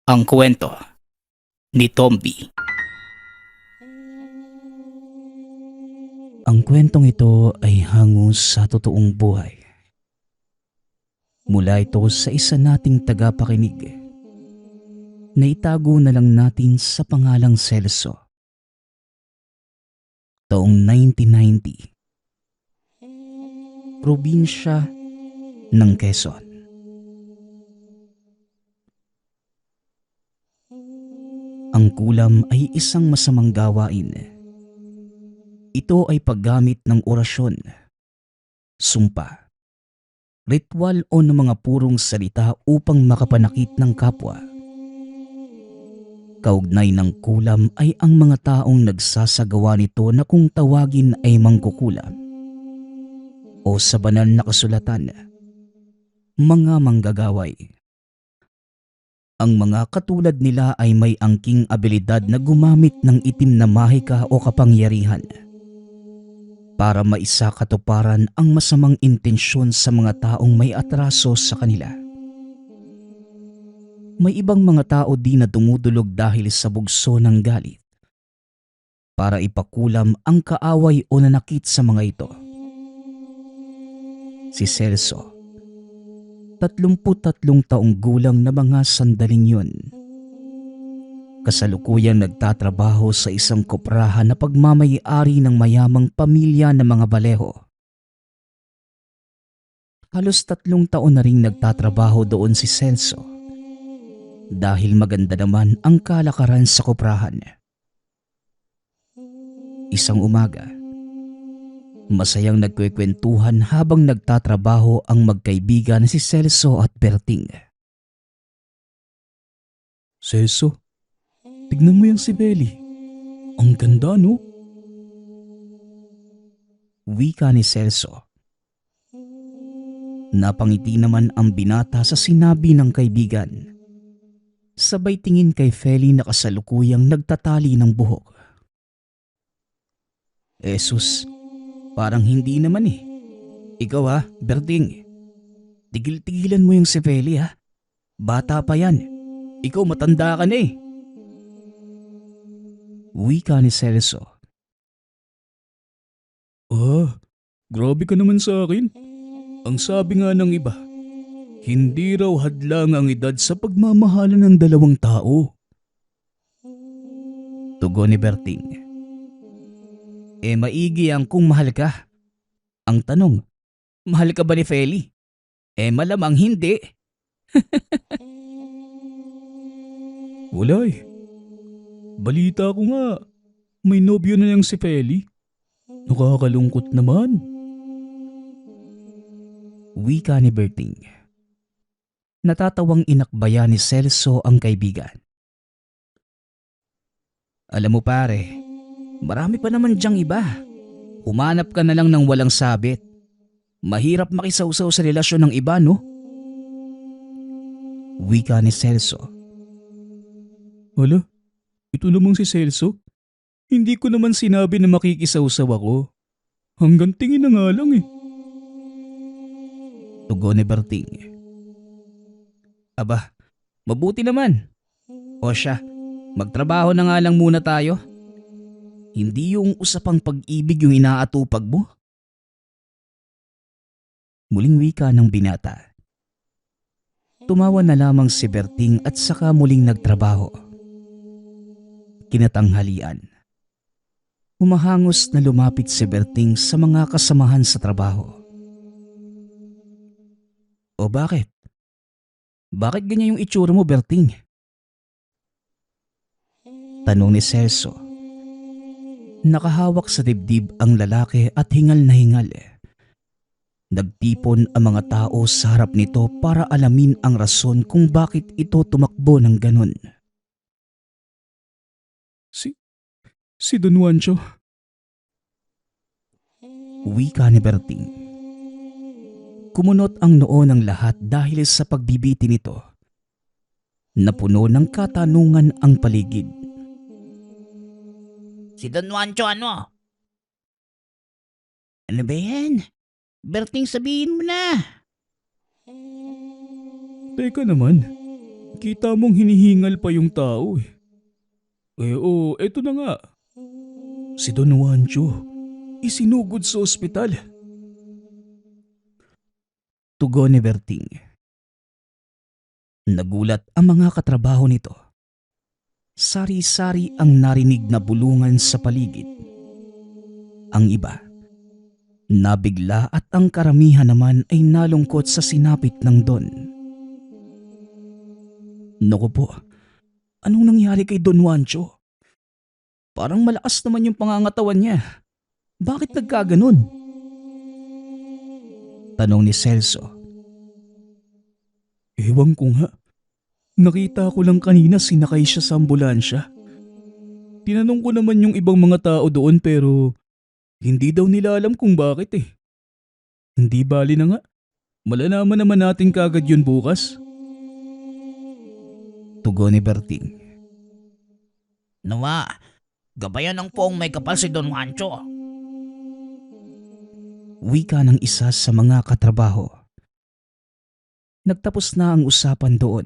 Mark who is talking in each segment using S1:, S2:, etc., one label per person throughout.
S1: Ang kwento ni Tomby.
S2: Ang kwentong ito ay hango sa totoong buhay. Mula ito sa isa nating tagapakinig na itago na lang natin sa pangalang Celso. Taong 1990, probinsya ng Quezon. Ang kulam ay isang masamang gawain. Ito ay paggamit ng orasyon, sumpa, ritual o ng mga purong salita upang makapanakit ng kapwa. Kaugnay ng kulam ay ang mga taong nagsasagawa nito na kung tawagin ay mangkukulam o sa banal na kasulatan, mga manggagaway. Ang mga katulad nila ay may angking abilidad na gumamit ng itim na mahika o kapangyarihan para maisakatuparan ang masamang intensyon sa mga taong may atraso sa kanila. May ibang mga tao din na dumudulog dahil sa bugso ng galit para ipakulam ang kaaway o nanakit sa mga ito. Si Celso, 33 taong gulang na mga sandaling yun, kasalukuyang nagtatrabaho sa isang koprahan na pagmamayari ng mayamang pamilya ng mga Baleho. Halos 3 taon na ring nagtatrabaho doon si Celso dahil maganda naman ang kalakaran sa koprahan. Isang umaga, masayang nagkwekwentuhan habang nagtatrabaho ang magkaibigan si Celso at Berting. "Celso, tignan mo yung si Belly. Ang ganda, no?" Wika ni Celso. Napangiti naman ang binata sa sinabi ng kaibigan. Sabay tingin kay Feli na kasalukuyang nagtatali ng buhok. "Esus, parang hindi naman eh. Ikaw ha, Berting. Tigil-tigilan mo yung si Feli ha. Bata pa yan. Ikaw matanda ka na eh." Wika ni Celso. Grabe ka naman sa akin. Ang sabi nga ng iba, hindi raw hadlang ang edad sa pagmamahalan ng dalawang tao. Tugon ni Berting. Maigi ang kung mahal ka. Ang tanong, mahal ka ba ni Feli? Malamang hindi. Wala eh. Balita ko nga, may nobyo na yang si Feli. Nakakalungkot naman. Wika ni Berting. Natatawang inakbaya ni Celso ang kaibigan. "Alam mo pare, marami pa naman diyang iba. Humanap ka na lang ng walang sabit. Mahirap makisawsaw sa relasyon ng iba, no?" Wika ni Celso. "Hala, ito namang si Celso. Hindi ko naman sinabi na makikisawsaw ako. Hanggang tingin na nga lang eh." Tugon ni Berting. "Aba, mabuti naman. O siya, magtrabaho na nga lang muna tayo. Hindi yung usapang pag-ibig yung inaatupag mo." Muling wika ng binata. Tumawa na lamang si Berting at saka muling nagtrabaho. Kinatanghalian, humahangos na lumapit si Berting sa mga kasamahan sa trabaho. "O bakit? Bakit ganyan yung itsura mo, Berting?" Tanong ni Celso. Nakahawak sa dibdib ang lalaki at hingal na hingal. Nagtipon ang mga tao sa harap nito para alamin ang rason kung bakit ito tumakbo ng ganon. Si Don Juancho." Wika ni Berting. Kumunot ang noo ng lahat dahil sa pagbibiti nito. Napuno ng katanungan ang paligid.
S1: Si Don Juancho ano? Ano ba yan? Berting, sabihin mo na.
S2: "Teka naman, Kita mong hinihingal pa yung tao eh. Eto na nga. Si Don Juancho, isinugod sa ospital. Tugon ni Berting. Nagulat ang mga katrabaho nito. Sari-sari ang narinig na bulungan sa paligid. Ang iba, nabigla at ang karamihan naman ay nalungkot sa sinapit ng Don. Naku po, anong nangyari kay Don Juancho? Parang malakas naman yung pangangatawan niya. Bakit nagkaganon? Tanong ni Celso. Ewan ko nga. Nakita ko lang kanina sinakay siya sa ambulansya. Tinanong ko naman yung ibang mga tao doon pero hindi daw nila alam kung bakit eh. Hindi bali na nga. Malalaman naman natin kagad yun bukas. Tugon ni Berting.
S1: Nawa, gabayan ng poong may kapal si Don Juancho.
S2: Wika ng isa sa mga katrabaho. Nagtapos na ang usapan doon.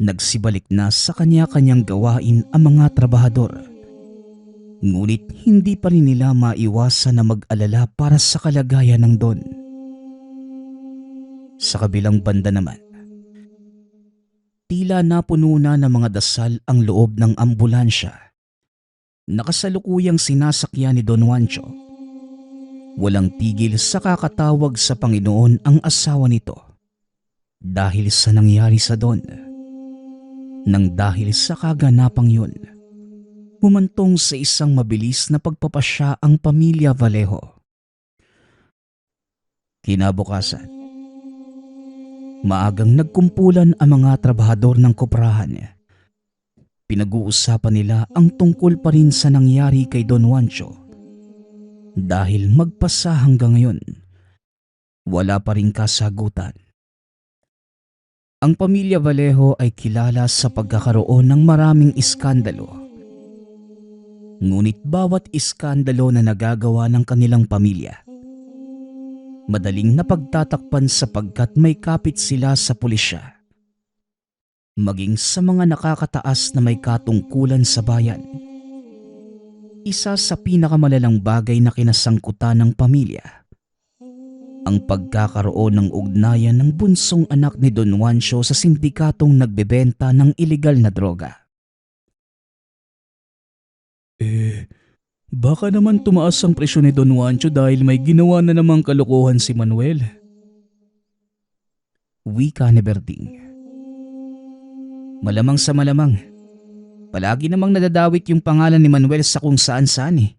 S2: Nagsibalik na sa kanya-kanyang gawain ang mga trabahador. Ngunit hindi pa rin nila maiwasan na mag-alala para sa kalagayan ng Don. Sa kabilang banda naman, tila napuno na ng mga dasal ang loob ng ambulansya. Nakasalukuyang sinasakyan ni Don Juancho. Walang tigil sa kakatawag sa Panginoon ang asawa nito. Dahil sa nangyari sa Don. Nang dahil sa kaganapang yun, humantong sa isang mabilis na pagpapasya ang pamilya Vallejo. Kinabukasan, maagang nagkumpulan ang mga trabahador ng koprahan. Pinag-uusapan nila ang tungkol pa rin sa nangyari kay Don Juancho. Dahil magpasa hanggang ngayon, wala pa rin kasagutan. Ang pamilya Vallejo ay kilala sa pagkakaroon ng maraming iskandalo. Ngunit bawat iskandalo na nagagawa ng kanilang pamilya, madaling napagtatakpan sapagkat may kapit sila sa pulisya. Maging sa mga nakakataas na may katungkulan sa bayan. Isa sa pinakamalalang bagay na kinasangkutan ng pamilya, ang pagkakaroon ng ugnayan ng bunsong anak ni Don Juancho sa sindikatong nagbebenta ng ilegal na droga. Baka naman tumaas ang presyo ni Don Juancho dahil may ginawa na namang kalokohan si Manuel. Wika ni Berting. Malamang sa malamang. Palagi namang nadadawit yung pangalan ni Manuel sa kung saan-saan eh.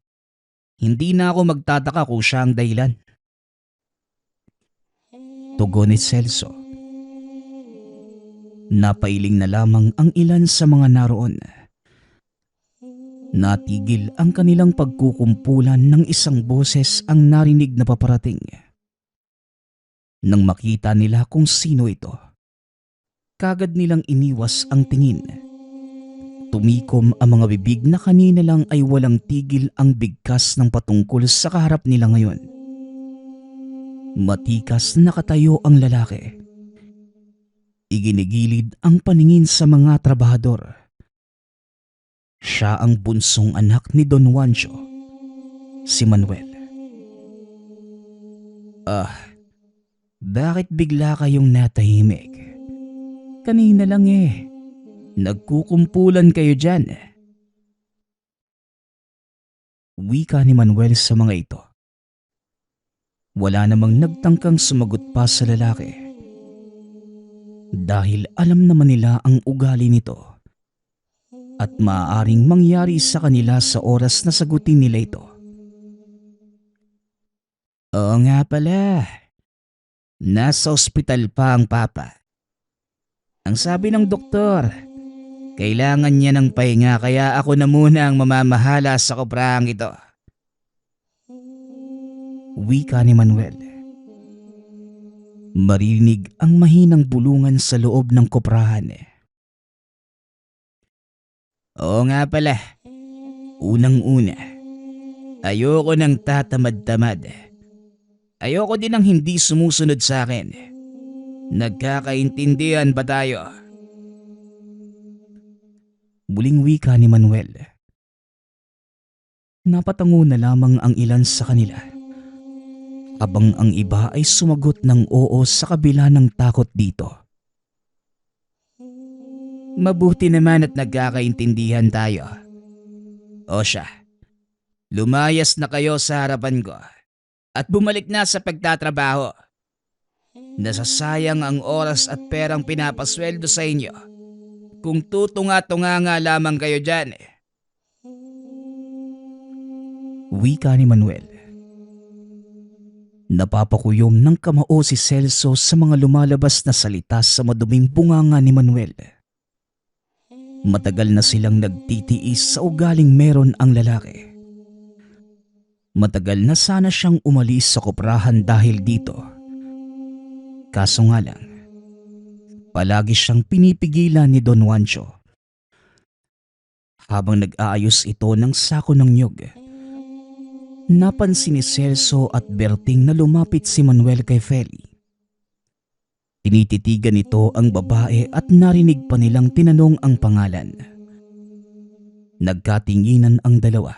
S2: Hindi na ako magtataka kung siya ang dahilan. Tugon ni Celso. Napailing na lamang ang ilan sa mga naroon. Natigil ang kanilang pagkukumpulan ng isang boses ang narinig na paparating. Nang makita nila kung sino ito, kagad nilang iniwas ang tingin. Tumikom ang mga bibig na kanina lang ay walang tigil ang bigkas ng patungkol sa kaharap nila ngayon. Matikas na nakatayo ang lalaki. Iginigilid ang paningin sa mga trabahador. Siya ang bunsong anak ni Don Juancho, si Manuel. Bakit bigla kayong natahimik? Kanina lang eh. Nagkukumpulan kayo dyan. Wika ni Manuel sa mga ito. Wala namang nagtangkang sumagot pa sa lalaki. Dahil alam naman nila ang ugali nito at maaaring mangyari sa kanila sa oras na sagutin nila ito. Oo nga pala, nasa ospital pa ang papa. Ang sabi ng doktor, kailangan niya ng pahinga kaya ako na muna ang mamamahala sa koprahang ito. Wika ni Manuel. Marinig ang mahinang bulungan sa loob ng koprahan. Oo nga pala, unang-una, ayoko ng tatamad-tamad. Ayoko din ng hindi sumusunod sa akin. Nagkakaintindihan ba tayo? Muling wika ni Manuel. Napatango na lamang ang ilan sa kanila, habang ang iba ay sumagot ng oo sa kabila ng takot dito. Mabuti naman at nagkakaintindihan tayo. O siya, lumayas na kayo sa harapan ko at bumalik na sa pagtatrabaho. Nasasayang ang oras at perang pinapasweldo sa inyo kung tutunga-tunga nga lamang kayo dyan. Wika ni Manuel. Napapakuyom ng kamao si Celso sa mga lumalabas na salita sa maduming bunganga ni Manuel. Matagal na silang nagtitiis sa ugaling meron ang lalaki. Matagal na sana siyang umalis sa koprahan dahil dito. Kaso nga lang, palagi siyang pinipigilan ni Don Juancho. Habang nag-aayos ito ng sako ng niyog, napansin ni Celso at Berting na lumapit si Manuel kay Feli. Tinititigan nito ang babae at narinig pa nilang tinanong ang pangalan. Nagkatinginan ang dalawa.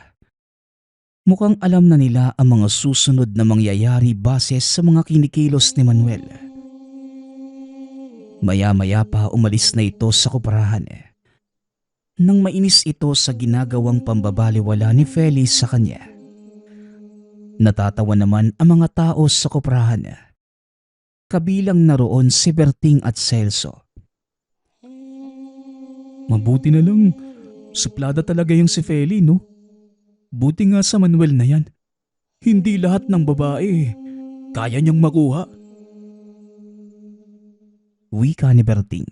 S2: Mukhang alam na nila ang mga susunod na mangyayari base sa mga kinikilos ni Manuel. Maya-maya pa umalis na ito sa koprahan. Nang mainis ito sa ginagawang pambabaliwala ni Feli sa kanya. Natatawa naman ang mga tao sa koprahan. Kabilang naroon si Berting at Celso. Mabuti na lang, suplada talaga yung si Feli, no? Buti nga sa Manuel na yan. Hindi lahat ng babae kaya niyang makuha. Wika ni Berting.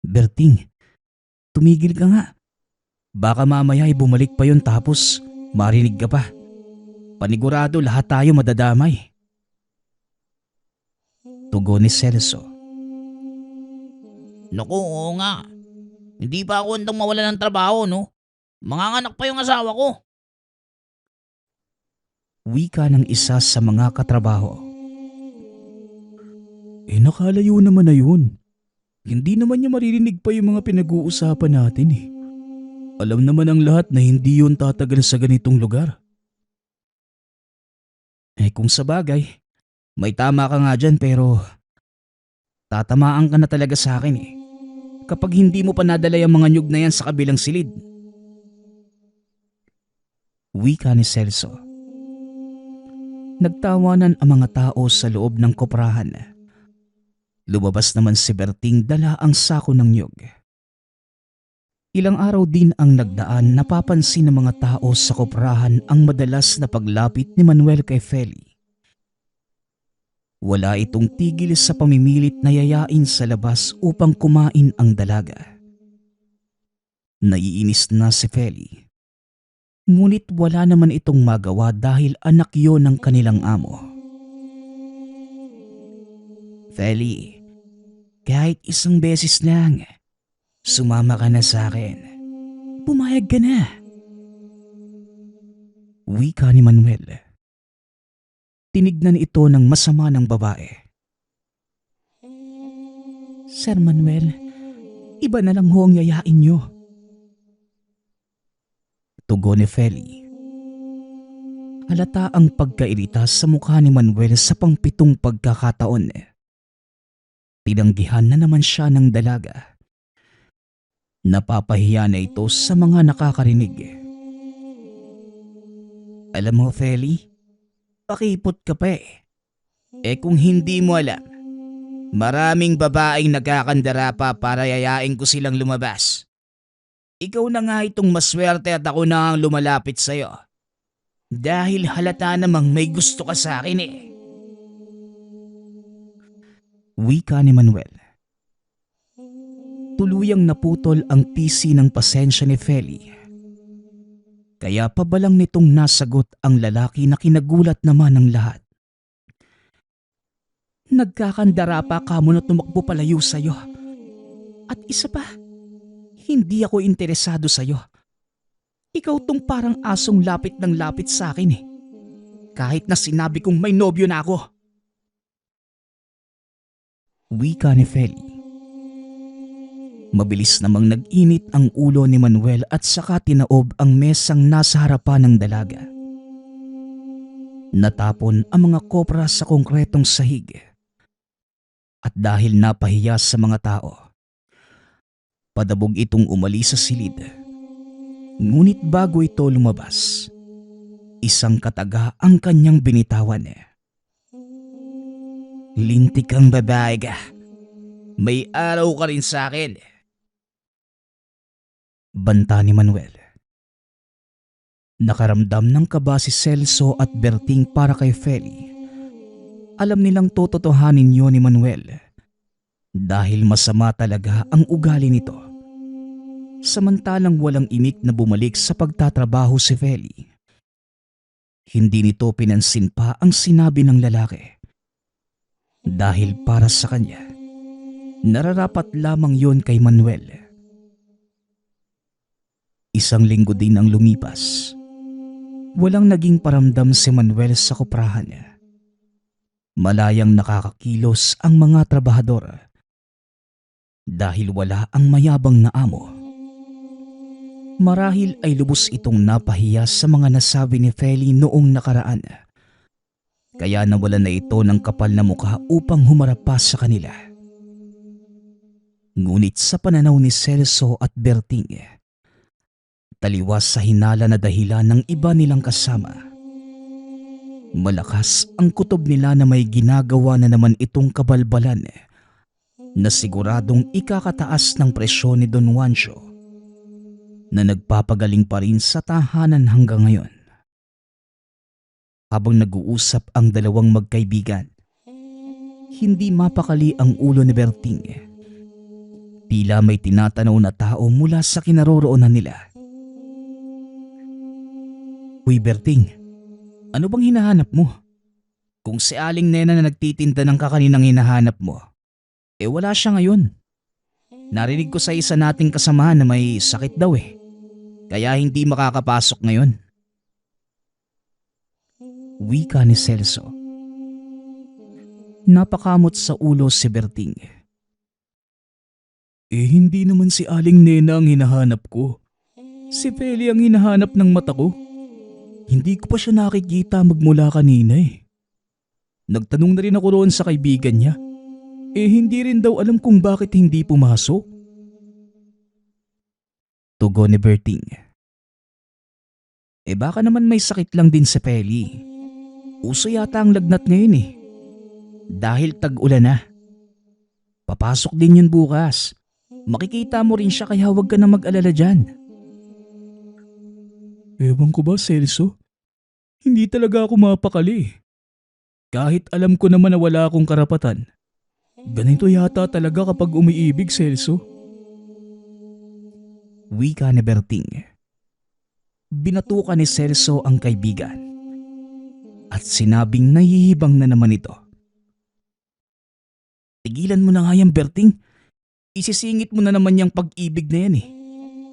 S2: Berting, tumigil ka nga. Baka mamaya ay bumalik pa yun tapos marinig ka pa. Panigurado lahat tayo madadamay. Tugon ni Celso.
S1: Naku, oo nga. Hindi pa ako handang mawala ng trabaho, no? Manganganak pa yung asawa ko.
S2: Wika ng isa sa mga katrabaho. Nakalayo naman na yun. Hindi naman niya maririnig pa yung mga pinag-uusapan natin eh. Alam naman ang lahat na hindi yun tatagal sa ganitong lugar. Kung sa bagay, may tama ka nga dyan pero tatamaan ka na talaga sa akin eh. Kapag hindi mo pa nadala yung mga nyug na yan sa kabilang silid. Wika ni Celso. Nagtawanan ang mga tao sa loob ng koprahan. Lumabas naman si Berting dala ang sako ng nyug. Ilang araw din ang nagdaan napapansin ng mga tao sa koprahan ang madalas na paglapit ni Manuel kay Feli. Wala itong tigil sa pamimilit na yayain sa labas upang kumain ang dalaga. Naiinis na si Feli. Ngunit wala naman itong magawa dahil anak yon ng kanilang amo. Feli, kahit isang beses lang, sumama ka na sa akin. Pumayag ka na. Wika ni Manuel. Tinignan ito ng masama ng babae. Sir Manuel, iba na lang ho ang yayain niyo. Tugon ni Feli. Halata ang pagkairita sa mukha ni Manuel sa pangpitong pagkakataon. Tinanggihan na naman siya ng dalaga. Napapahiya na ito sa mga nakakarinig. Alam mo, Feli, pakipot ka pa eh. Kung hindi mo alam, maraming babaeng nagkakandara pa para yayain ko silang lumabas. Ikaw na nga itong maswerte at ako na ang lumalapit sa'yo. Dahil halata namang may gusto ka sa akin eh. Wika ni Manuel. Tuluyang naputol ang pisi ng pasensya ni Feli. Kaya pabalang nitong nasagot ang lalaki na kinagulat naman ng lahat. Nagkakandara pa ka mo na tumakbo palayo sa'yo. At isa pa, hindi ako interesado sa'yo. Ikaw tong parang asong lapit ng lapit sa akin eh. Kahit na sinabi kong may nobyo na ako. Wika ni Feli. Mabilis namang nag-init ang ulo ni Manuel at saka tinaob ang mesang nasa harapan ng dalaga. Natapon ang mga kopra sa konkretong sahig. At dahil napahiya sa mga tao, padabog itong umalis sa silid. Ngunit bago ito lumabas, isang kataga ang kanyang binitawan. "Lintik kang babae ka. May araw ka rin sa akin." Banta ni Manuel. Nakaramdam ng kaba si Celso at Berting para kay Feli. Alam nilang tototohanin yun ni Manuel dahil masama talaga ang ugali nito. Samantalang walang imik na bumalik sa pagtatrabaho si Feli. Hindi nito pinansin pa ang sinabi ng lalaki. Dahil para sa kanya, nararapat lamang yon kay Manuel. Isang linggo din ang lumipas. Walang naging paramdam si Manuel sa koprahan niya. Malayang nakakakilos ang mga trabahador dahil wala ang mayabang na amo. Marahil ay lubos itong napahiya sa mga nasabi ni Feli noong nakaraan. Kaya nawalan na ito ng kapal na mukha upang humarap pa sa kanila. Ngunit sa pananaw ni Celso at Berting, taliwas sa hinala na dahilan ng iba nilang kasama. Malakas ang kutob nila na may ginagawa na naman itong kabalbalan na siguradong ikakataas ng presyon ni Don Juancho na nagpapagaling pa rin sa tahanan hanggang ngayon. Habang nag-uusap ang dalawang magkaibigan, hindi mapakali ang ulo ni Berting. Tila may tinatanaw na tao mula sa kinaroroonan nila. "Uy Berting, ano bang hinahanap mo? Kung si Aling Nena na nagtitinda ng kakaninang hinahanap mo, wala siya ngayon. Narinig ko sa isa nating kasamahan na may sakit daw kaya hindi makakapasok ngayon." Wika ni Celso. Napakamot sa ulo si Berting. Hindi naman si Aling Nena ang hinahanap ko. Si Feli ang hinahanap ng mata ko. Hindi ko pa siya nakikita magmula kanina Nagtanong na rin ako roon sa kaibigan niya. Hindi rin daw alam kung bakit hindi pumasok. Tugon ni Berting. Baka naman may sakit lang din si Feli. Uso yata ang lagnat ngayon Dahil tag-ulan na. Papasok din yun bukas. Makikita mo rin siya kaya huwag ka na mag-alala dyan. Ewan ko ba, Celso? Hindi talaga ako mapakali. Kahit alam ko naman na wala akong karapatan. Ganito yata talaga kapag umiibig, Celso. Wika ni Berting. Binatukan ni Celso ang kaibigan. At sinabing nahihibang na naman ito. Tigilan mo na nga yan, Berting. Isisingit mo na naman yung pag-ibig na yan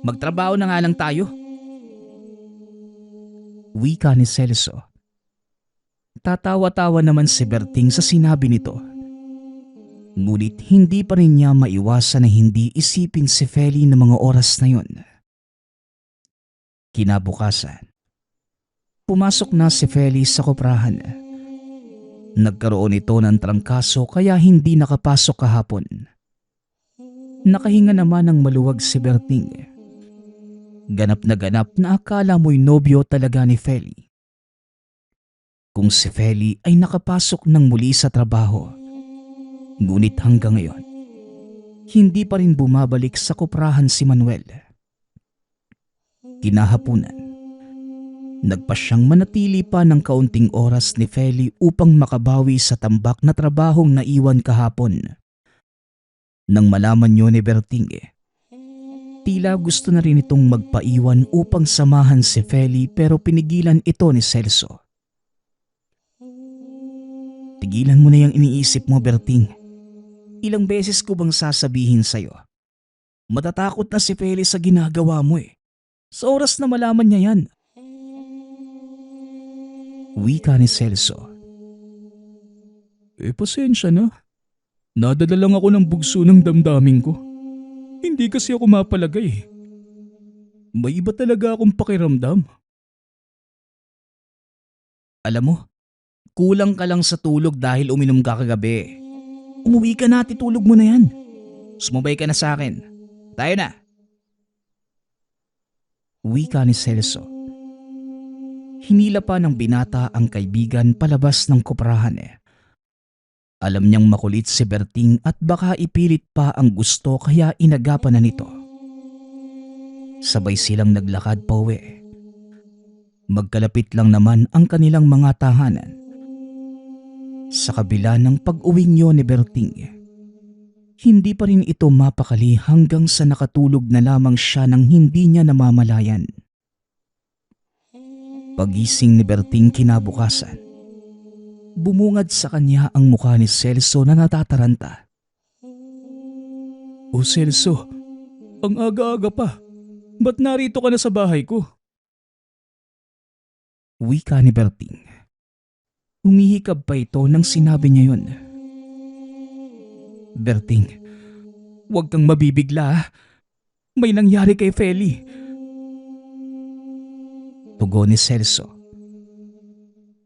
S2: Magtrabaho na nga lang tayo. Wika ni Celso. Tatawa-tawa naman si Berting sa sinabi nito. Ngunit hindi pa rin niya maiwasan na hindi isipin si Feli ng mga oras na yon. Kinabukasan, pumasok na si Feli sa koprahan. Nagkaroon ito ng trangkaso kaya hindi nakapasok kahapon. Nakahinga naman ng maluwag si Berting. Ganap na akala mo'y nobyo talaga ni Feli. Kung si Feli ay nakapasok ng muli sa trabaho, ngunit hanggang ngayon, hindi pa rin bumabalik sa koprahan si Manuel. Kinahapunan, nagpa siyang manatili pa ng kaunting oras ni Feli upang makabawi sa tambak na trabahong naiwan kahapon. Nang malaman niyo ni Berting, tila gusto na rin itong magpaiwan upang samahan si Feli pero pinigilan ito ni Celso. Tigilan mo na yung iniisip mo, Berting. Ilang beses ko bang sasabihin sa'yo? Matatakot na si Feli sa ginagawa mo Sa oras na malaman niya yan. Wika ni Celso. Pasensya na. Nadala lang ako ng bugso ng damdamin ko. Hindi kasi ako mapalagay. May iba talaga akong pakiramdam. Alam mo, kulang ka lang sa tulog dahil uminom ka kagabi. Umuwi ka na at itulog mo na yan. Sumabay ka na sa akin. Tayo na. Wika ni Celso. Hinila pa ng binata ang kaibigan palabas ng koprahan. Alam niyang makulit si Berting at baka ipilit pa ang gusto kaya inagapan na nito. Sabay silang naglakad pa uwi. Magkalapit lang naman ang kanilang mga tahanan. Sa kabila ng pag-uwing yun ni Berting, hindi pa rin ito mapakali hanggang sa nakatulog na lamang siya nang hindi niya namamalayan. Pagising ni Berting kinabukasan, bumungad sa kanya ang mukha ni Celso na natataranta. O Celso, ang aga-aga pa. Ba't narito ka na sa bahay ko? Wika ni Berting. Humihikab pa ito nang sinabi niya yun. Berting, huwag kang mabibigla. May nangyari kay Feli. Tugon ni Celso.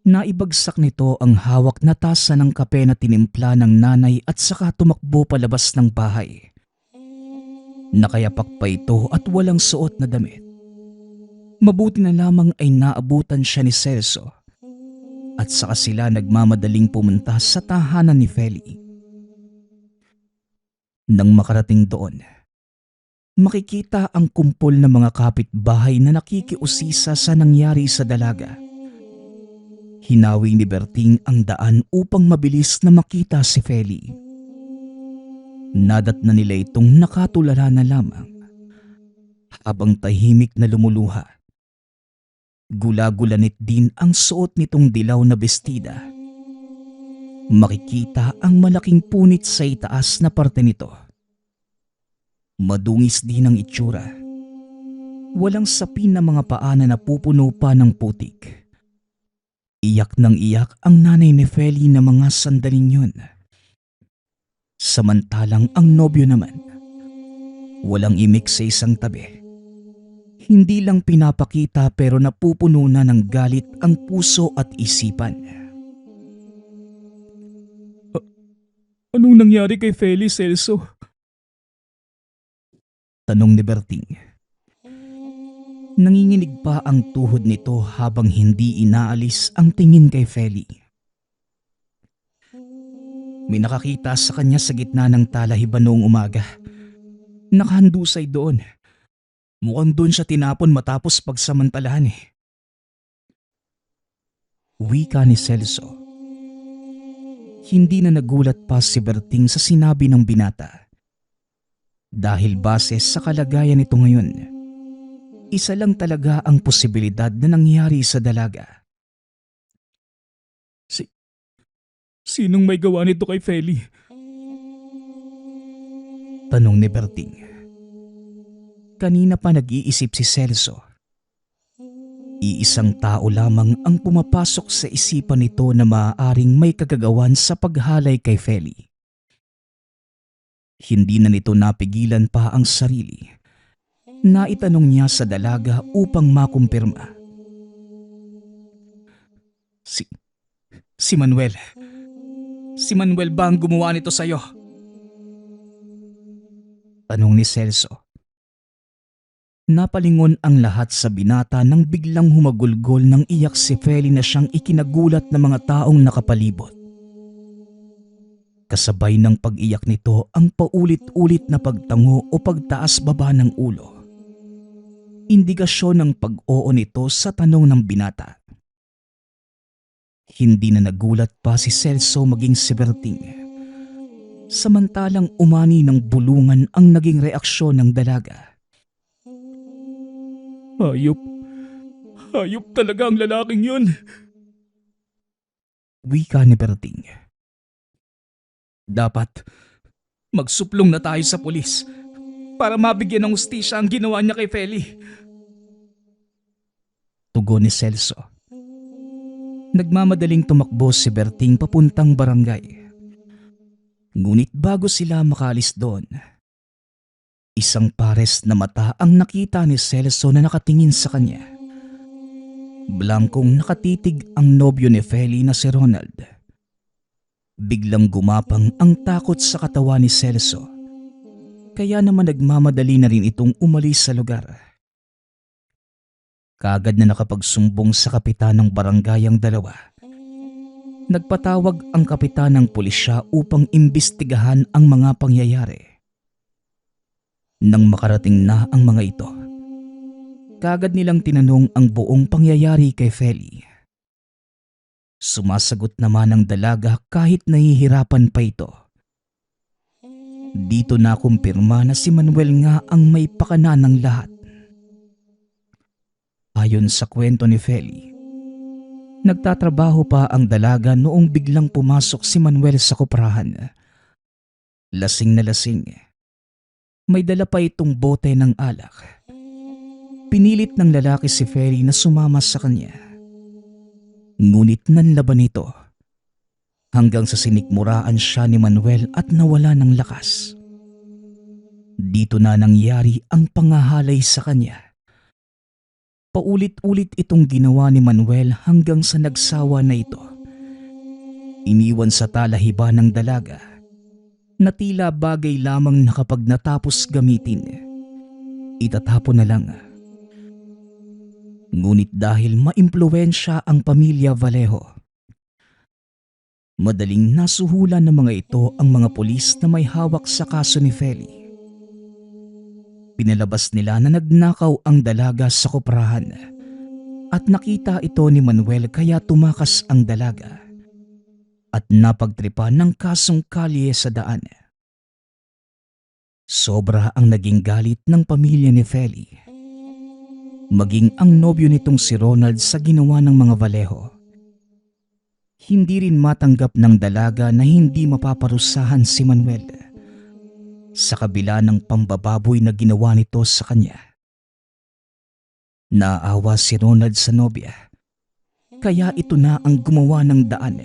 S2: Naibagsak nito ang hawak na tasa ng kape na tinimpla ng nanay at saka tumakbo palabas ng bahay. Nakayapak pa ito at walang suot na damit. Mabuti na lamang ay naabutan siya ni Celso at saka sila nagmamadaling pumunta sa tahanan ni Feli. Nang makarating doon, makikita ang kumpol ng mga kapitbahay na nakikiusisa sa nangyari sa dalaga. Hinawi ni Berting ang daan upang mabilis na makita si Feli. Nadat na nila itong nakatulala na lamang habang tahimik na lumuluha. Gula-gulanit din ang suot nitong dilaw na bestida. Makikita ang malaking punit sa itaas na parte nito. Madungis din ang itsura. Walang sapin na mga paa na napupuno pa ng putik. Iyak ng iyak ang nanay ni Feli na mga sandaling yun. Samantalang ang nobyo naman, walang imik sa isang tabi. Hindi lang pinapakita pero napupuno na ng galit ang puso at isipan. Anong nangyari kay Feli, Celso? Tanong ni Berting. Nanginginig pa ang tuhod nito habang hindi inaalis ang tingin kay Feli. May nakakita sa kanya sa gitna ng talahiban noong umaga. Nakahandusay doon. Mukhang doon siya tinapon matapos pagsamantalahan. Wika ni Celso. Hindi na nagulat pa si Berting sa sinabi ng binata. Dahil base sa kalagayan nito ngayon, isa lang talaga ang posibilidad na nangyari sa dalaga. Sinong may gawa nito kay Feli? Tanong ni Berting. Kanina pa nag-iisip si Celso. Iisang tao lamang ang pumapasok sa isipan nito na maaaring may kagagawan sa paghalay kay Feli. Hindi na nito napigilan pa ang sarili. Naitanong niya sa dalaga upang makumpirma. Si Manuel. Si Manuel ba ang gumawa nito sa'yo? Tanong ni Celso. Napalingon ang lahat sa binata nang biglang humagulgol ng iyak si Feli na siyang ikinagulat ng mga taong nakapalibot. Kasabay ng pag-iyak nito ang paulit-ulit na pagtango o pagtaas baba ng ulo. Indigasyon ng pag-oo nito sa tanong ng binata. Hindi na nagulat pa si Celso maging si Berting. Samantalang umani ng bulungan ang naging reaksyon ng dalaga. Hayop. Hayop talaga ang lalaking yun. Wika ni Berting. Dapat magsuplong na tayo sa pulis para mabigyan ng hustisya ang ginawa niya kay Feli. Tugon ni Celso. Nagmamadaling tumakbo si Berting papuntang barangay. Ngunit bago sila makaalis doon, Isang pares na mata ang nakita ni Celso na nakatingin sa kanya. Blangkong nakatitig ang nobyo ni Feli na si Ronald. Biglang gumapang ang takot sa katawan ni Celso. Kaya naman nagmamadali na rin itong umalis sa lugar. Kaagad na nakapagsumbong sa kapitan ng barangay ang dalawa. Nagpatawag ang kapitan ng pulisya upang imbestigahan ang mga pangyayari. Nang makarating na ang mga ito, kaagad nilang tinanong ang buong pangyayari kay Feli. Sumasagot naman ang dalaga kahit nahihirapan pa ito. Dito na kumpirma na si Manuel nga ang may pakana ng lahat. Ayon sa kwento ni Feli, nagtatrabaho pa ang dalaga noong biglang pumasok si Manuel sa koprahan. Lasing na lasing. May dala pa itong bote ng alak. Pinilit ng lalaki si Feli na sumama sa kanya. Ngunit nanlaban ito hanggang sa sinikmuraan siya ni Manuel at nawala ng lakas. Dito na nangyari ang pangahalay sa kanya. Paulit-ulit itong ginawa ni Manuel hanggang sa nagsawa na ito. Iniwan sa talahiba ng dalaga na tila bagay lamang na kapag natapos gamitin, itatapon na lang. Ngunit dahil maimpluwensya ang pamilya Vallejo, madaling nasuhulan ng mga ito ang mga pulis na may hawak sa kaso ni Feli. Pinalabas nila na nagnakaw ang dalaga sa koprahan at nakita ito ni Manuel kaya tumakas ang dalaga at napagtripan ng kasong kalye sa daan. Sobra ang naging galit ng pamilya ni Feli, maging ang nobyo nitong si Ronald sa ginawa ng mga Vallejo. Hindi rin matanggap ng dalaga na hindi mapaparusahan si Manuel sa kabila ng pambababoy na ginawa nito sa kanya. Naawa si Ronald sa nobya, kaya ito na ang gumawa ng daan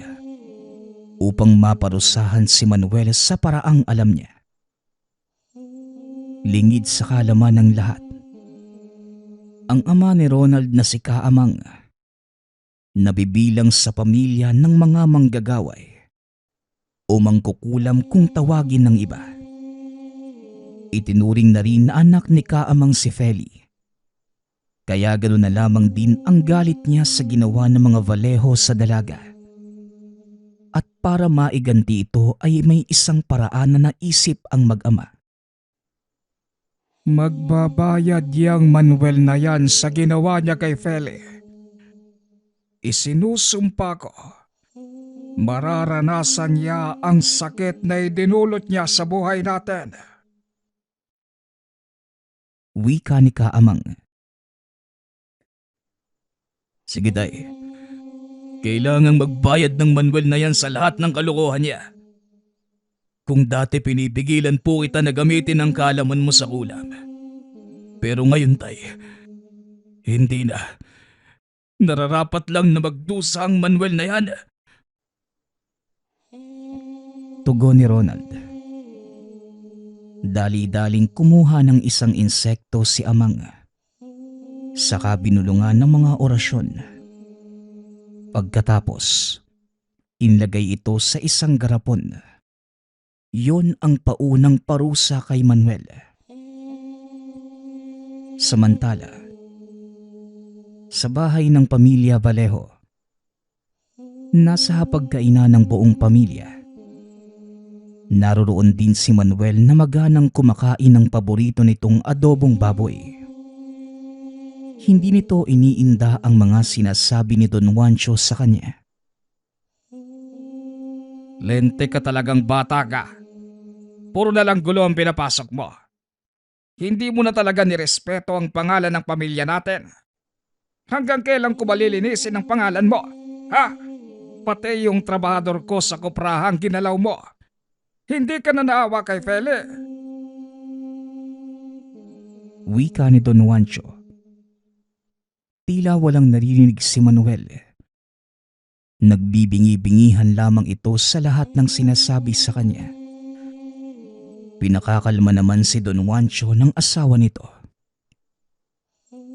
S2: upang maparusahan si Manuel sa paraang alam niya. Lingid sa kalaman ng lahat, ang ama ni Ronald na si Kaamang, nabibilang sa pamilya ng mga manggagaway o mangkukulam kung tawagin ng iba. Itinuring na rin na anak ni Kaamang si Feli. Kaya ganoon na lamang din ang galit niya sa ginawa ng mga Vallejo sa dalaga. At para maiganti ito ay may isang paraan na naisip ang mag-ama.
S3: Magbabayad yang Manuel na yan sa ginawa niya kay Feli. Isinusumpa ko, mararanasan niya ang sakit na idinulot niya sa buhay natin.
S2: Wika ni Kaamang. Sige tay, kailangang magbayad ng Manuel na yan sa lahat ng kalokohan niya. Kung dati pinipigilan po kita na gamitin ang kaalaman mo sa kulam. Pero ngayon tay, hindi na. Nararapat lang na magdusa ang Manuel na yan. Tugon ni Ronald. Dali-daling kumuha ng isang insekto si Amang. Saka binulungan ng mga orasyon. Pagkatapos, inlagay ito sa isang garapon. Yon ang paunang parusa kay Manuel. Samantala, sa bahay ng pamilya Vallejo, nasa hapagkainan ng buong pamilya. Naroroon din si Manuel na maganang kumakain ng paborito nitong adobong baboy. Hindi nito iniinda ang mga sinasabi ni Don Juancho sa kanya.
S3: Lente ka talagang bata ka. Puro na lang gulo ang pinapasok mo. Hindi mo na talaga nirespeto ang pangalan ng pamilya natin. Hanggang kailan ko malilinisin ang pangalan mo? Ha? Pati yung trabahador ko sa koprahan ginalaw mo. Hindi ka na naawa kay Feli.
S2: Wika ni Don Juancho. Tila walang naririnig si Manuel. Nagbibingi-bingihan lamang ito sa lahat ng sinasabi sa kanya. Pinakakalma naman si Don Juancho ng asawa nito.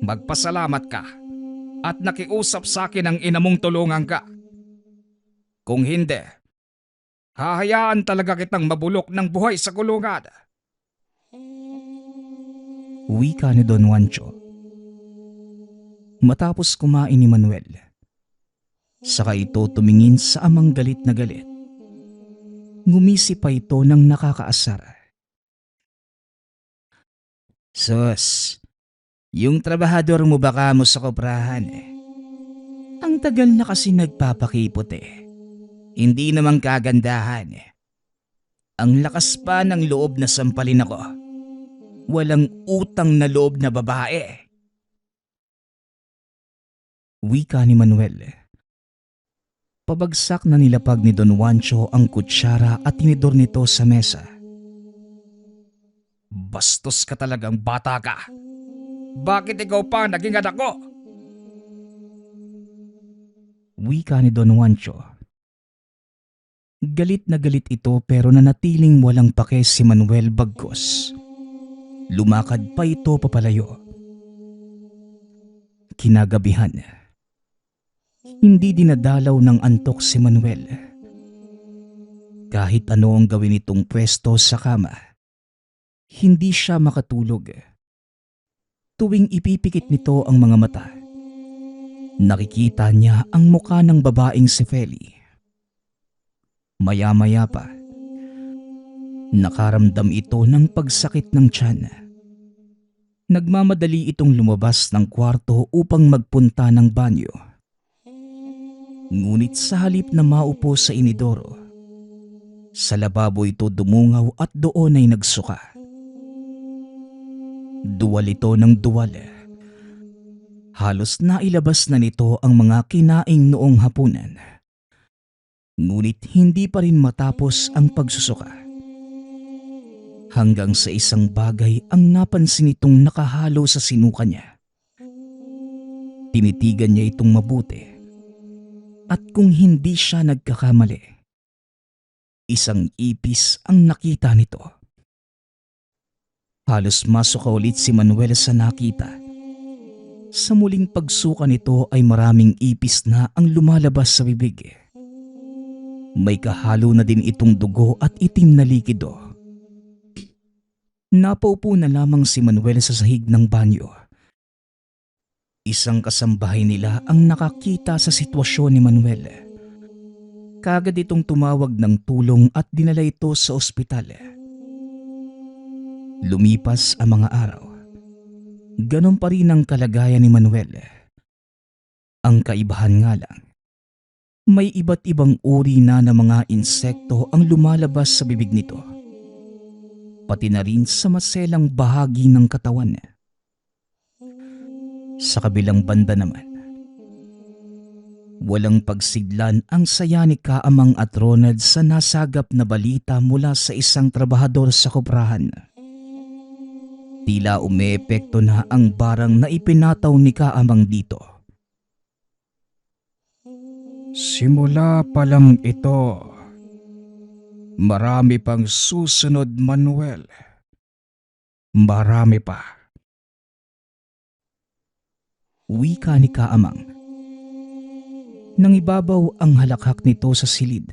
S3: Magpasalamat ka at nakiusap sa akin ang ina mong tulungan ka. Kung hindi, hahayaan talaga kitang mabulok ng buhay sa kulungan.
S2: Wika ni Don Juancho. Matapos kumain ni Manuel, saka ito tumingin sa amang galit na galit. Ngumisi pa ito ng nakakaasar. Sus, yung trabahador mo baka mo sa koprahan eh. Ang tagal na kasi nagpapakipot eh. Hindi naman kagandahan eh. Ang lakas pa ng loob na sampalin ako. Walang utang na loob na babae. Wika ni Manuel. Pabagsak na nilapag ni Don Juancho ang kutsara at tinidor nito sa mesa.
S3: Bastos ka talagang bata ka. Bakit ikaw pa ang naging anak ko?
S2: Wika ni Don Juancho. Galit na galit ito pero nanatiling walang pake si Manuel bagkos. Lumakad pa ito papalayo. Kinagabihan. Hindi dinadalaw ng antok si Manuel. Kahit ano ang gawin itong pwesto sa kama, hindi siya makatulog. Tuwing ipipikit nito ang mga mata, nakikita niya ang muka ng babaeng si Feli. Maya-maya pa, nakaramdam ito ng pagsakit ng tiyan. Nagmamadali itong lumabas ng kwarto upang magpunta ng banyo. Ngunit sa halip na maupo sa inidoro, sa lababo ito dumungaw at doon ay nagsuka. Duwal ito ng duwal. Halos nailabas na nito ang mga kinaing noong hapunan. Ngunit hindi pa rin matapos ang pagsusuka. Hanggang sa isang bagay ang napansin nitong nakahalo sa sinuka niya. Tinitigan niya itong mabuti. At kung hindi siya nagkakamali, isang ipis ang nakita nito. Halos masuka ulit si Manuel sa nakita. Sa muling pagsuka nito ay maraming ipis na ang lumalabas sa bibig. May kahalo na din itong dugo at itim na likido. Napaupo na lamang si Manuel sa sahig ng banyo. Isang kasambahay nila ang nakakita sa sitwasyon ni Manuel. Kaagad itong tumawag ng tulong at dinala ito sa ospital. Lumipas ang mga araw. Ganon pa rin ang kalagayan ni Manuel. Ang kaibahan nga lang, may iba't ibang uri na ng mga insekto ang lumalabas sa bibig nito. Pati na rin sa maselang bahagi ng katawan. Sa kabilang banda naman, walang pagsiglan ang saya ni Kaamang at Ronald sa nasagap na balita mula sa isang trabahador sa koprahan. Tila umeepekto na ang barang na ipinataw ni Kaamang dito.
S3: Simula pa lang ito. Marami pang susunod, Manuel. Marami pa.
S2: Wika ni Kaamang. Nangibabaw ang halakhak nito sa silid.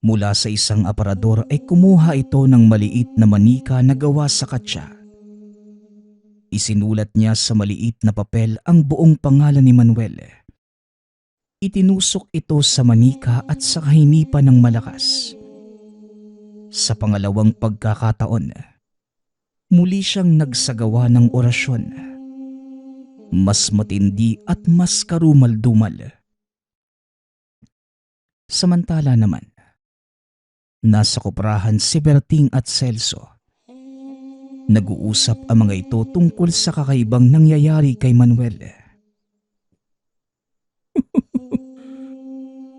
S2: Mula sa isang aparador ay kumuha ito ng maliit na manika na gawa sa katsa. Isinulat niya sa maliit na papel ang buong pangalan ni Manuel. Itinusok ito sa manika at sa kahinipan ng malakas. Sa pangalawang pagkakataon, muli siyang nagsagawa ng orasyon. Mas matindi at mas karumal-dumal. Samantala naman, nasa koprahan si Berting at Celso. Nag-uusap ang mga ito tungkol sa kakaibang nangyayari kay Manuel.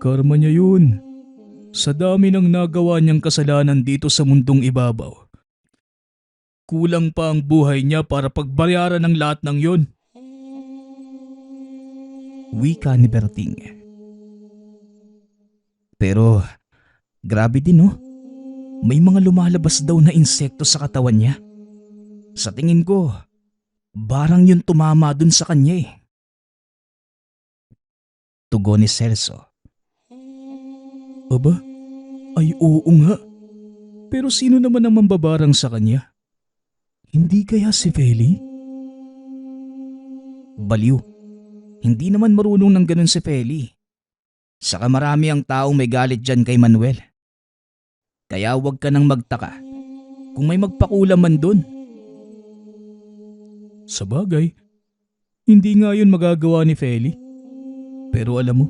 S3: Karma niya yun. Sa dami ng nagawa niyang kasalanan dito sa mundong ibabaw. Kulang pa ang buhay niya para pagbayaran ng lahat ng yun.
S2: Wika ni Berting. Pero grabe din, no? May mga lumalabas daw na insekto sa katawan niya. Sa tingin ko, barang yun tumama dun sa kanya eh. Tugon ni Celso. Aba, ay oo nga. Pero sino naman ang mambabarang sa kanya? Hindi kaya si Feli? Baliw, hindi naman marunong ng ganun si Feli. Saka marami ang taong may galit dyan kay Manuel. Kaya huwag ka nang magtaka kung may magpakulam man dun. Sa bagay, hindi nga yun magagawa ni Feli. Pero alam mo,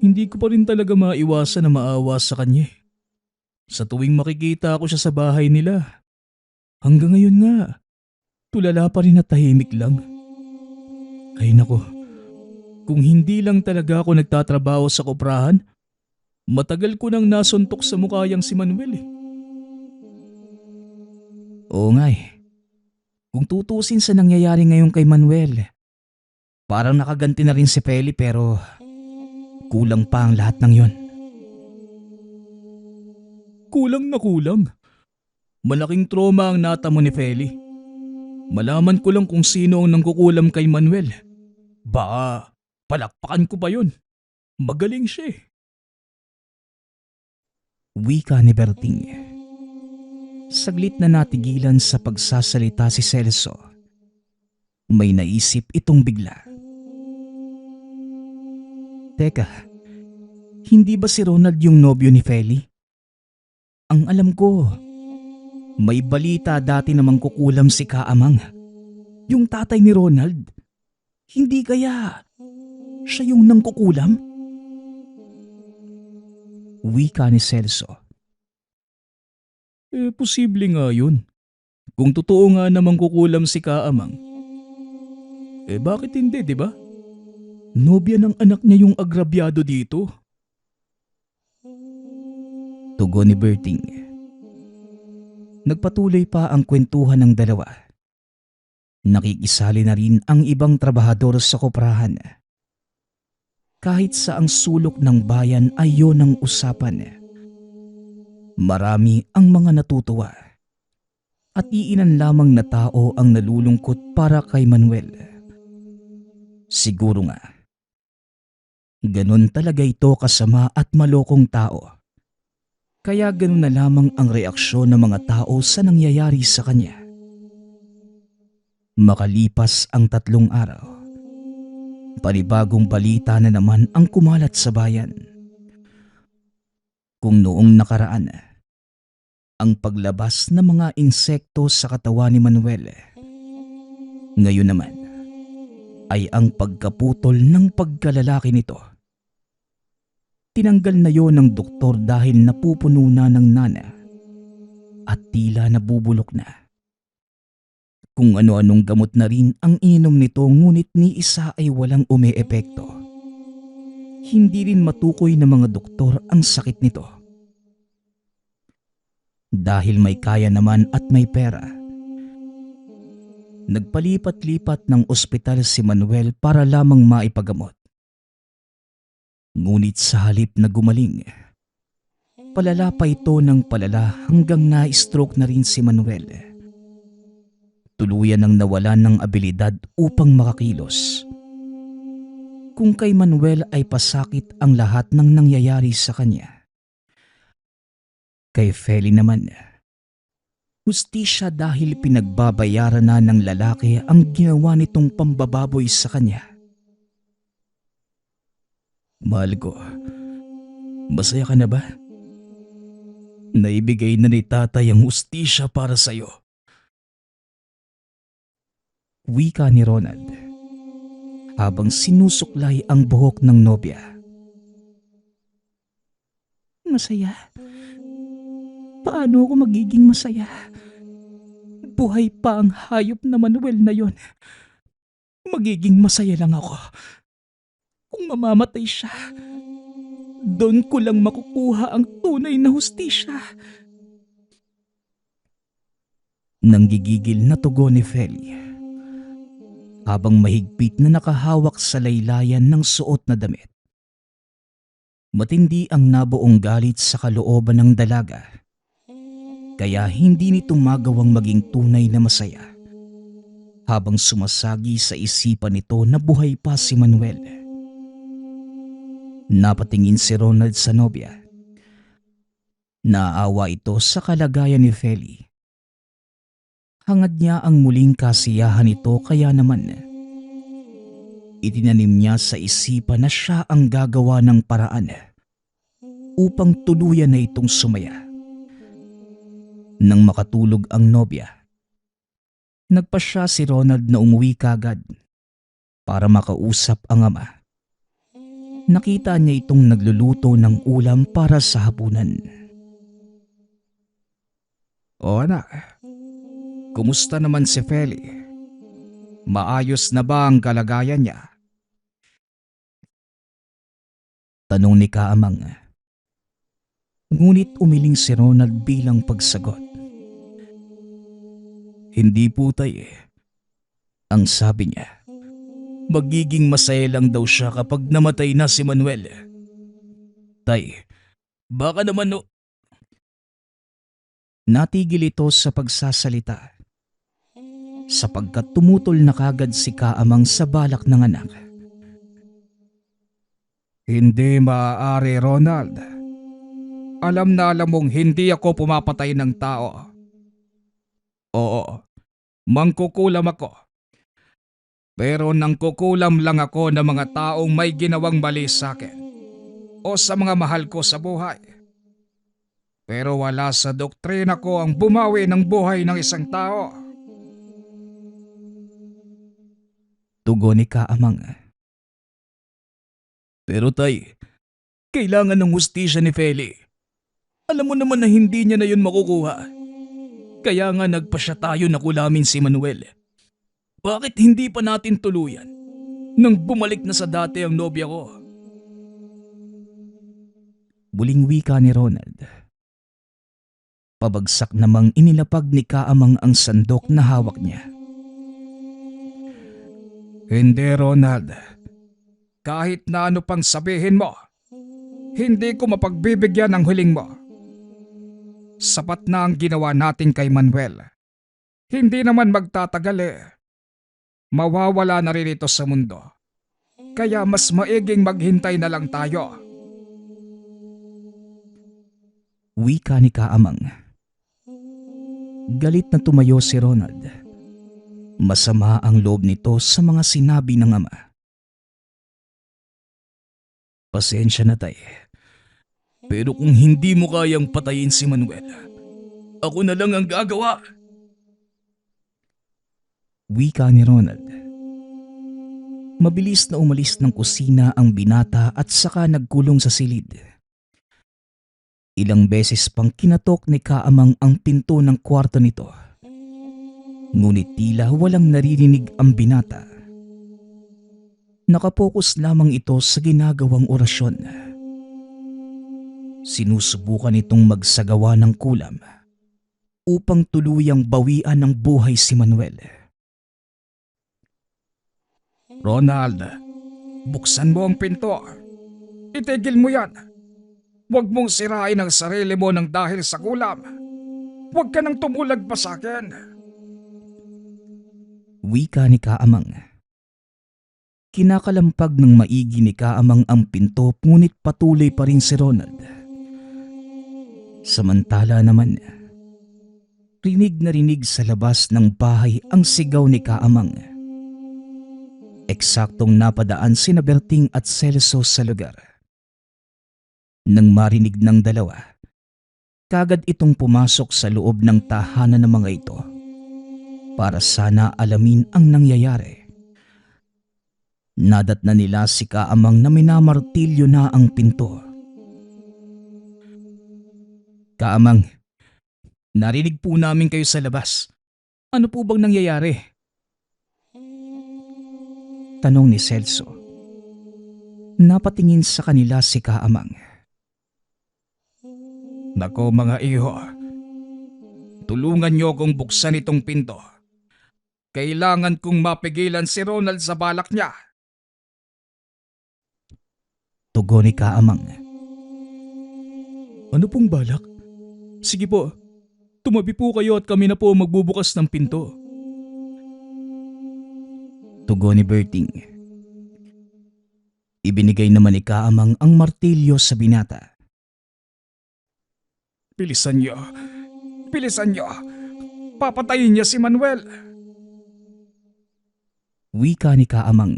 S2: hindi ko pa rin talaga maiwasan na maawa sa kanya. Sa tuwing makikita ako siya sa bahay nila, hanggang ngayon nga, tulala pa rin at tahimik lang. Ay nako, kung hindi lang talaga ako nagtatrabaho sa koprahan, matagal ko nang nasuntok sa mukha yang si Manuel eh. Oo nga eh. Kung tutusin sa nangyayari ngayon kay Manuel, parang nakaganti na rin si Feli pero kulang pa ang lahat ng yon. Kulang na kulang. Malaking trauma ang natamo ni Feli. Malaman ko lang kung sino ang nangkukulam kay Manuel. Baka palakpakan ko pa yun. Magaling siya eh. Wika ni Berting. Saglit na natigilan sa pagsasalita si Celso. May naisip itong bigla. Teka, hindi ba si Ronald yung nobyo ni Feli? Ang alam ko, may balita dati namang kukulam si Kaamang. Yung tatay ni Ronald. Hindi kaya siya yung nangkukulam? Wika ni Celso. Posible nga yun. Kung totoo nga namang kukulam si Kaamang. Bakit hindi, di ba? Nobya ng anak niya yung agrabyado dito. Tugon ni Berting. Nagpatuloy pa ang kwentuhan ng dalawa. Nakikisali na rin ang ibang trabahador sa koprahan. Kahit sa ang sulok ng bayan ay yon ang usapan. Marami ang mga natutuwa. At iilan lamang na tao ang nalulungkot para kay Manuel. Siguro nga. Ganon talaga ito kasama at malokong tao. Kaya ganon na lamang ang reaksyon ng mga tao sa nangyayari sa kanya. Makalipas ang 3 araw, panibagong balita na naman ang kumalat sa bayan. Kung noong nakaraan, ang paglabas ng mga insekto sa katawan ni Manuel, ngayon naman ay ang pagkaputol ng pagkalalaki nito. Tinanggal na yon ng doktor dahil napupuno na ng nana at tila nabubulok na. Kung ano-anong gamot na rin ang ininom nito ngunit ni isa ay walang umeepekto. Hindi rin matukoy ng mga doktor ang sakit nito. Dahil may kaya naman at may pera, nagpalipat-lipat ng ospital si Manuel para lamang maipagamot. Ngunit sa halip na gumaling, palala pa ito ng palala hanggang na-stroke na rin si Manuel. Tuluyan ang nawalan ng abilidad upang makakilos. Kung kay Manuel ay pasakit ang lahat ng nangyayari sa kanya. Kay Feli naman, hustisya dahil pinagbabayaran na ng lalaki ang ginawa nitong pambababoy sa kanya. Mahal ko, masaya ka na ba? Naibigay na ni tatay ang hustisya para sa'yo. Wika ni Ronald habang sinusuklay ang buhok ng nobya. Masaya? Paano ako magiging masaya? Buhay pa ang hayop na Manuel na yon. Magiging masaya lang ako kung mamamatay siya. Doon ko lang makukuha ang tunay na hustisya. Nanggigigil na tugon ni Feli habang mahigpit na nakahawak sa laylayan ng suot na damit. Matindi ang nabuong galit sa kalooban ng dalaga Kaya hindi nito magawang maging tunay na masaya habang sumasagi sa isipan nito na buhay pa si Manuel. Napatingin si Ronald sa nobya. Naawa ito sa kalagayan ni Feli. Hangad niya ang muling kasiyahan nito, kaya naman itinanim niya sa isipan na siya ang gagawa ng paraan upang tuluyan na itong sumaya. Nang makatulog ang nobya, nagpasya si Ronald na umuwi kagad para makausap ang ama. Nakita niya itong nagluluto ng ulam para sa hapunan.
S3: O anak, kumusta naman si Feli? Maayos na ba ang kalagayan niya?
S2: Tanong ni Kaamang. Ngunit umiling si Ronald bilang pagsagot. Hindi po tay. Ang sabi niya, magiging masaya lang daw siya kapag namatay na si Manuel. Tay, baka naman no. Natigil ito sa pagsasalita sapagkat tumutol na kagad si Kaamang sa balak ng anak.
S3: Hindi maaari, Ronald. Alam na alam mong hindi ako pumapatay ng tao. Oo, mangkukulam ako. Pero nangkukulam lang ako ng mga taong may ginawang mali sa akin o sa mga mahal ko sa buhay. Pero wala sa doktrina ko ang bumawi ng buhay ng isang tao.
S2: Tugon ni Kaamang. Pero tay, kailangan ng hustisya ni Feli. Alam mo naman na hindi niya na yun makukuha. Kaya nga nagpasya tayo na kulamin si Manuel. Bakit hindi pa natin tuluyan nang bumalik na sa dati ang nobya ko? Buling wika ni Ronald. Pabagsak namang inilapag ni Kaamang ang sandok na hawak niya.
S3: Hindi, Ronald. Kahit na ano pang sabihin mo, hindi ko mapagbibigyan ang huling mo. Sapat na ang ginawa natin kay Manuel. Hindi naman magtatagal eh. Mawawala na rin ito sa mundo. Kaya mas maiging maghintay na lang tayo.
S2: Wika ni Kaamang. Galit na tumayo si Ronald. Masama ang loob nito sa mga sinabi ng ama. Pasensya na tay. Pero kung hindi mo kayang patayin si Manuel, ako na lang ang gagawa. Wika ni Ronald. Mabilis na umalis ng kusina ang binata at saka nagkulong sa silid. Ilang beses pang kinatok ni Kaamang ang pinto ng kwarto nito. Ngunit tila walang naririnig ang binata. Nakapokus lamang ito sa ginagawang orasyon. Sinusubukan itong magsagawa ng kulam upang tuluyang bawian ng buhay si Manuel.
S3: Ronald, buksan mo ang pinto. Itigil mo yan. Huwag mong sirain ang sarili mo ng dahil sa kulam. Huwag ka nang tumulag pa sa akin.
S2: Wika ni Kaamang. Kinakalampag ng maigi ni Kaamang ang pinto, ngunit patuloy pa rin si Ronald. Samantala naman, rinig na rinig sa labas ng bahay ang sigaw ni Kaamang. Eksaktong napadaan sina Berting at Celso sa lugar. Nang marinig ng dalawa, kagad itong pumasok sa loob ng tahanan ng mga ito para sana alamin ang nangyayari. Nadat na nila si Kaamang na minamartilyo na ang pinto. Kaamang, narinig po namin kayo sa labas. Ano po bang nangyayari? Tanong ni Celso. Napatingin sa kanila si Kaamang.
S3: Nako mga iho, tulungan niyo akong buksan itong pinto. Kailangan kong mapigilan si Ronald sa balak niya.
S2: Tugon ni Kaamang. Ano pong balak? Sige po,
S3: Tumabi po kayo at kami na po ang magbubukas ng pinto.
S2: Tugon ni Berting. Ibinigay naman ni Kaamang ang martilyo sa binata.
S3: Bilisan niyo. Bilisan niyo. Papatayin niya si Manuel.
S2: Wika ni Kaamang.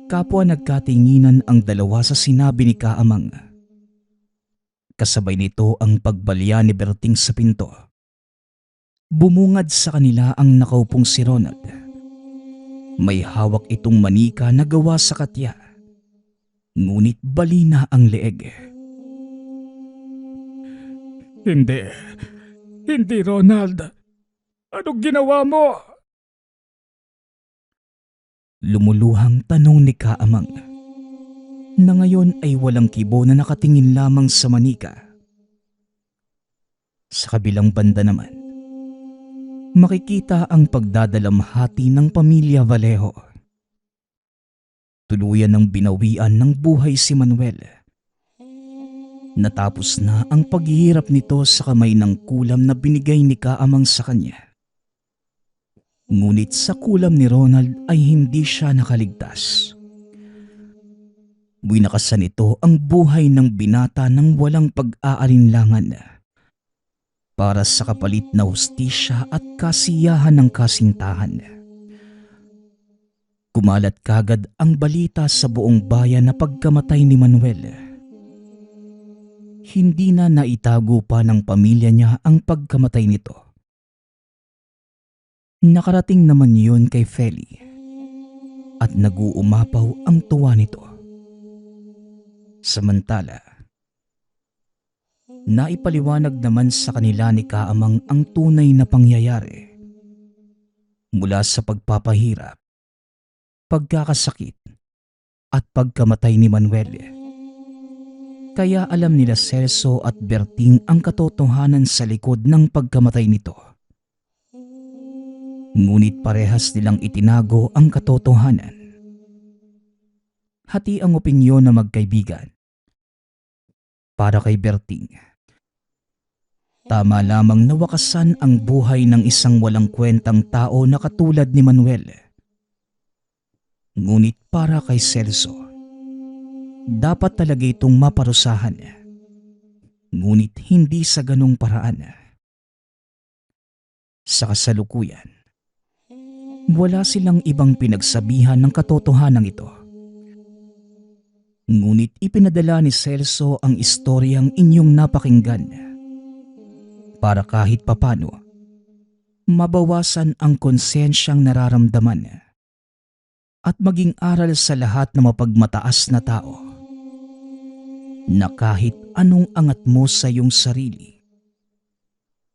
S2: Kapwa nagkatinginan ang dalawa sa sinabi ni Kaamang. Kasabay nito ang pagbalya ni Berting sa pinto. Bumungad sa kanila ang nakaupong si Ronald. May hawak itong manika na gawa sa katya. Ngunit balina ang leeg.
S3: Hindi. Hindi, Ronald. Anong ginawa mo?
S2: Lumuluhang tanong ni Kaamang, na ngayon ay walang kibo na nakatingin lamang sa manika. Sa kabilang banda naman, makikita ang pagdadalamhati ng pamilya Vallejo. Tuluyan ng binawian ng buhay si Manuel. Natapos na ang paghihirap nito sa kamay ng kulam na binigay ni Kaamang sa kanya. Ngunit sa kulam ni Ronald ay hindi siya nakaligtas. Winakasan ito ang buhay ng binata ng walang pag-aalinlangan para sa kapalit na hustisya at kasiyahan ng kasintahan. Kumalat kagad ang balita sa buong bayan na pagkamatay ni Manuel. Hindi na naitago pa ng pamilya niya ang pagkamatay nito. Nakarating naman yun kay Feli at nag-uumapaw ang tuwa nito. Samantala, naipaliwanag naman sa kanila ni Kaamang ang tunay na pangyayari mula sa pagpapahirap, pagkakasakit at pagkamatay ni Manuel. Kaya alam nila Celso at Berting ang katotohanan sa likod ng pagkamatay nito. Ngunit parehas nilang itinago ang katotohanan. Hati ang opinyon na magkaibigan. Para kay Berting, tama lamang nawakasan ang buhay ng isang walang kwentang tao na katulad ni Manuel. Ngunit para kay Celso, dapat talaga itong maparusahan. Ngunit hindi sa ganong paraan. Sa kasalukuyan, wala silang ibang pinagsabihan ng katotohanan ito. Ngunit ipinadala ni Celso ang istoryang inyong napakinggan para kahit papano mabawasan ang konsensyang nararamdaman at maging aral sa lahat ng mapagmataas na tao na kahit anong angat mo sa iyong sarili,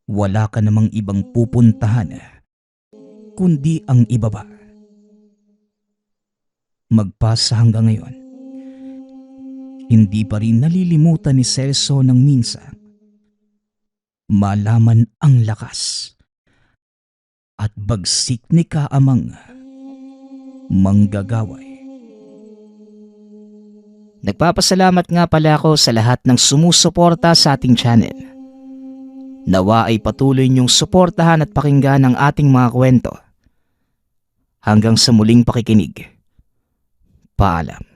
S2: wala ka namang ibang pupuntahan kundi ang ibaba. Magpasa hanggang ngayon, hindi pa rin nalilimutan ni Celso ng minsan malaman ang lakas at bagsik ni Kaamang manggagaway. Nagpapasalamat nga pala ako sa lahat ng sumusuporta sa ating channel. Nawa ay patuloy niyong suportahan at pakinggan ang ating mga kwento. Hanggang sa muling pakikinig. Paalam.